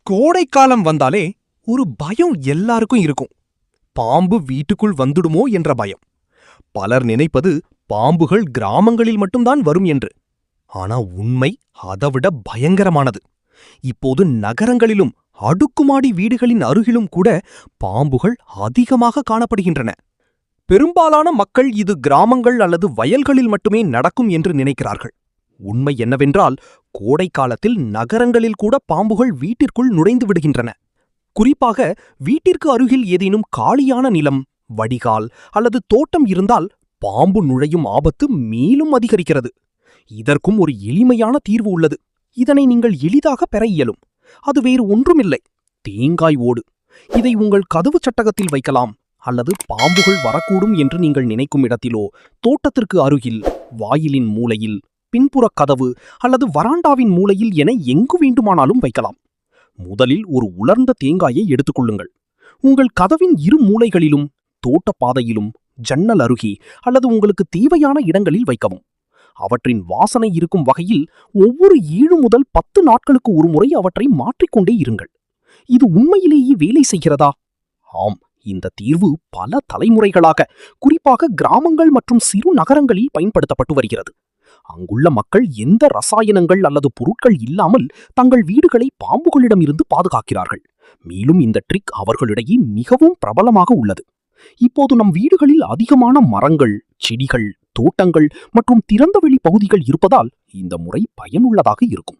கோடைக்காலம் வந்தாலே ஒரு பயம் எல்லாருக்கும் இருக்கும். பாம்பு வீட்டுக்குள் வந்துடுமோ என்ற பயம். பலர் நினைப்பது பாம்புகள் கிராமங்களில் மட்டும்தான் வரும் என்று. ஆனா உண்மை அதைவிட பயங்கரமானது. இப்போது நகரங்களிலும் அடுக்குமாடி வீடுகளின் அருகிலும் கூட பாம்புகள் அதிகமாக காணப்படுகின்றன. பெரும்பாலான மக்கள் இது கிராமங்கள் அல்லது வயல்களில் மட்டுமே நடக்கும் என்று நினைக்கிறார்கள். உண்மை என்னவென்றால், கோடை காலத்தில் நகரங்களில் கூட பாம்புகள் வீட்டிற்குள் நுழைந்து விடுகின்றன. குறிப்பாக வீட்டிற்கு அருகில் ஏதேனும் காலியான நிலம், வடிகால் அல்லது தோட்டம் இருந்தால் பாம்பு நுழையும் ஆபத்து மேலும் அதிகரிக்கிறது. இதற்கும் ஒரு எளிமையான தீர்வு உள்ளது. இதனை நீங்கள் எளிதாக பெற இயலும். அது வேறு ஒன்றுமில்லை, தேங்காய் ஓடு. இதை உங்கள் கதவு சட்டகத்தில் வைக்கலாம், அல்லது பாம்புகள் வரக்கூடும் என்று நீங்கள் நினைக்கும் இடத்திலோ, தோட்டத்திற்கு அருகில், வாயிலின் மூலையில், பின்புறக் கதவு அல்லது வராண்டாவின் மூலையில் என எங்கு வேண்டுமானாலும் வைக்கலாம். முதலில் ஒரு உலர்ந்த தேங்காயை எடுத்துக்கொள்ளுங்கள். உங்கள் கதவின் இரு மூலைகளிலும், தோட்டப்பாதையிலும், ஜன்னல் அருகே அல்லது உங்களுக்கு தேவையான இடங்களில் வைக்கவும். அவற்றின் வாசனை இருக்கும் வகையில் ஒவ்வொரு 7 முதல் 10 நாட்களுக்கு ஒருமுறை அவற்றை மாற்றிக்கொண்டே இருங்கள். இது உண்மையிலேயே வேலை செய்கிறதா? ஆம், இந்த தீர்வு பல தலைமுறைகளாக, குறிப்பாக கிராமங்கள் மற்றும் சிறு நகரங்களில் பயன்படுத்தப்பட்டு வருகிறது. அங்குள்ள மக்கள் எந்த ரசாயனங்கள் அல்லது பொருட்கள் இல்லாமல் தங்கள் வீடுகளை பாம்புகளிடமிருந்து பாதுகாக்கிறார்கள். மேலும் இந்த ட்ரிக் அவர்களிடையே மிகவும் பிரபலமாக உள்ளது. இப்போது நம் வீடுகளில் அதிகமான மரங்கள், செடிகள், தோட்டங்கள் மற்றும் திறந்தவெளி பகுதிகள் இருப்பதால் இந்த முறை பயனுள்ளதாக இருக்கும்.